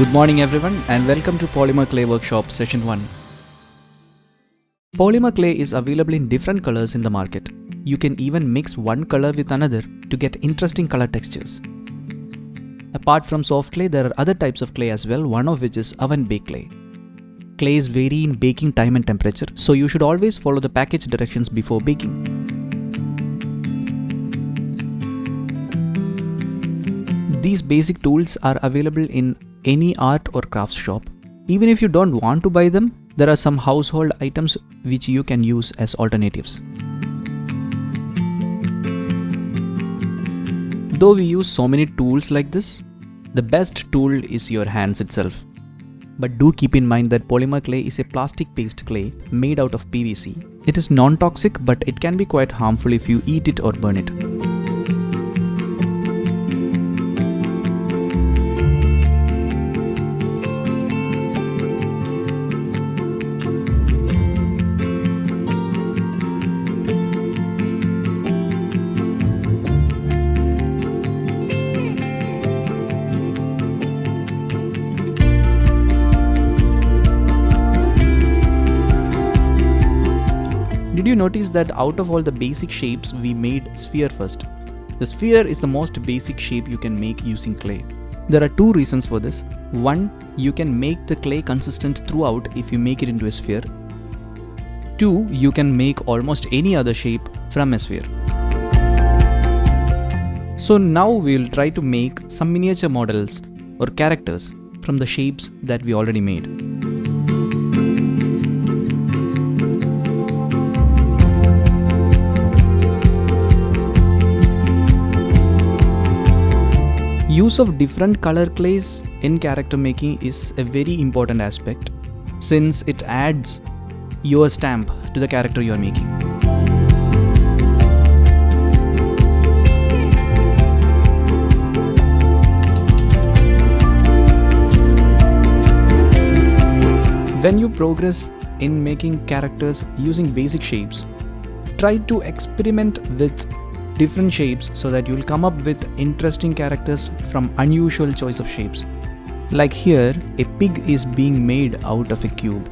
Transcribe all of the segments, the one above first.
Good morning everyone and welcome to Polymer Clay Workshop Session 1. Polymer clay is available in different colors in the market. You can even mix one color with another to get interesting color textures. Apart from soft clay, there are other types of clay as well, one of which is oven baked clay. Clays vary in baking time and temperature, so you should always follow the package directions before baking. These basic tools are available in any art or crafts shop. Even if you don't want to buy them, there are some household items which you can use as alternatives. Though we use so many tools like this, the best tool is your hands itself. But do keep in mind that polymer clay is a plastic-based clay made out of PVC. It is non-toxic, but it can be quite harmful if you eat it or burn it. Did you notice that out of all the basic shapes, we made sphere first? The sphere is the most basic shape you can make using clay. There are two reasons for this. One, you can make the clay consistent throughout if you make it into a sphere. Two, you can make almost any other shape from a sphere. So now we'll try to make some miniature models or characters from the shapes that we already made. Use of different color clays in character making is a very important aspect since it adds your stamp to the character you are making. When you progress in making characters using basic shapes, try to experiment with different shapes so that you'll come up with interesting characters from unusual choice of shapes. Like here, a pig is being made out of a cube.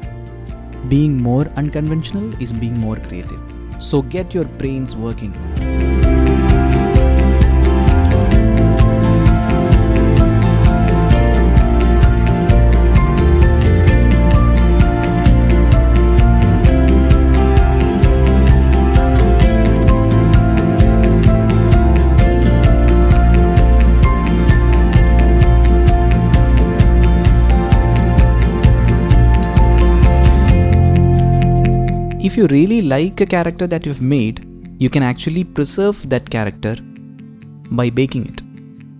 Being more unconventional is being more creative. So get your brains working. If you really like a character that you've made, you can actually preserve that character by baking it.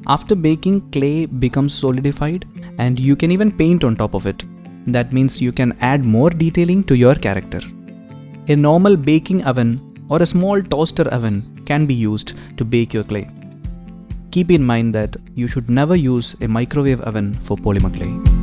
After baking, clay becomes solidified and you can even paint on top of it. That means you can add more detailing to your character. A normal baking oven or a small toaster oven can be used to bake your clay. Keep in mind that you should never use a microwave oven for polymer clay.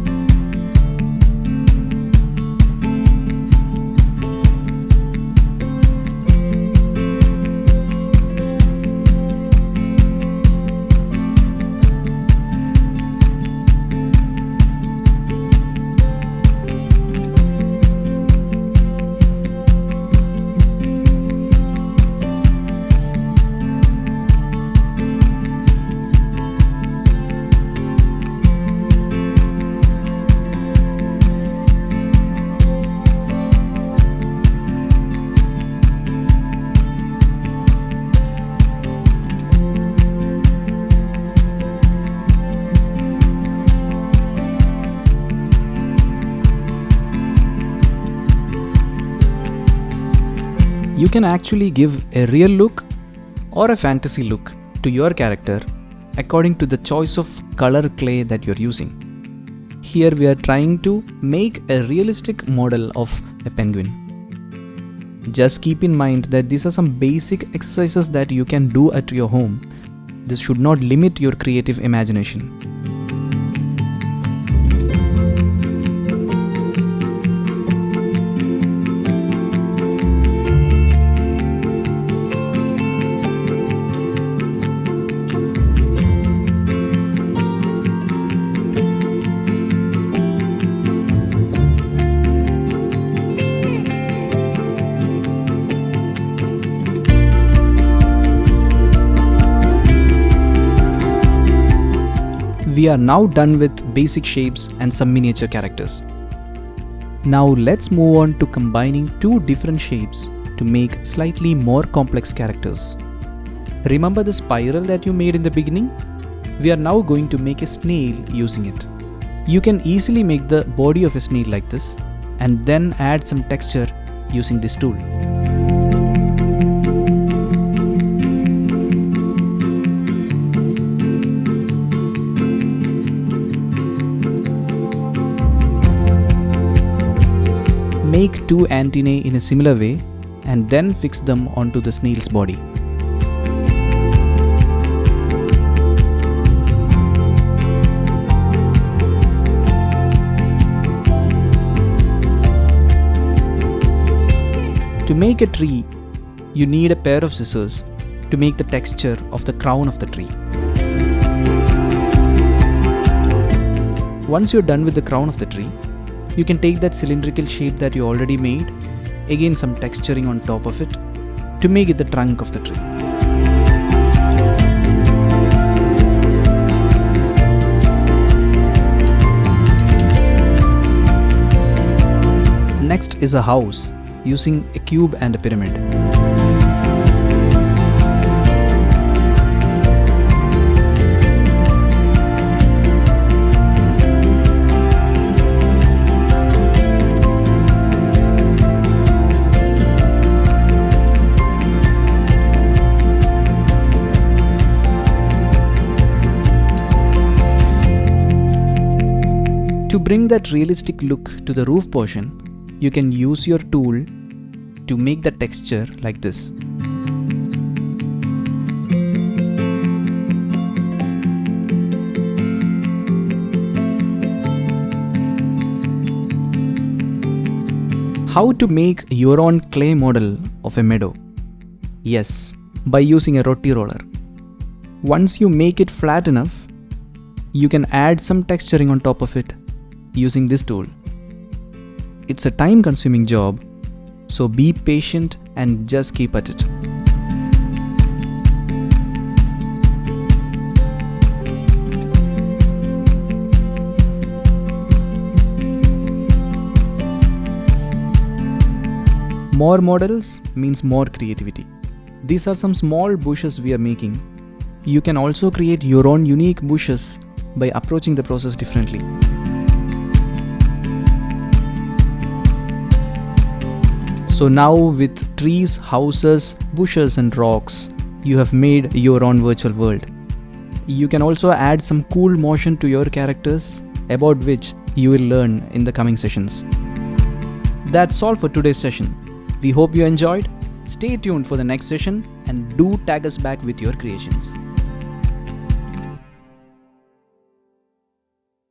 You can actually give a real look or a fantasy look to your character according to the choice of color clay that you're using. Here we are trying to make a realistic model of a penguin. Just keep in mind that these are some basic exercises that you can do at your home. This should not limit your creative imagination. We are now done with basic shapes and some miniature characters. Now let's move on to combining two different shapes to make slightly more complex characters. Remember the spiral that you made in the beginning? We are now going to make a snail using it. You can easily make the body of a snail like this and then add some texture using this tool. Make two antennae in a similar way and then fix them onto the snail's body. To make a tree, you need a pair of scissors to make the texture of the crown of the tree. Once you're done with the crown of the tree, you can take that cylindrical shape that you already made, again some texturing on top of it, to make it the trunk of the tree. Next is a house using a cube and a pyramid. To bring that realistic look to the roof portion, you can use your tool to make the texture like this. How to make your own clay model of a meadow? Yes, by using a roti roller. Once you make it flat enough, you can add some texturing on top of it using this tool. It's a time-consuming job, so be patient and just keep at it. More models means more creativity. These are some small bushes we are making. You can also create your own unique bushes by approaching the process differently. So now with trees, houses, bushes and rocks, you have made your own virtual world. You can also add some cool motion to your characters, about which you will learn in the coming sessions. That's all for today's session. We hope you enjoyed. Stay tuned for the next session and do tag us back with your creations.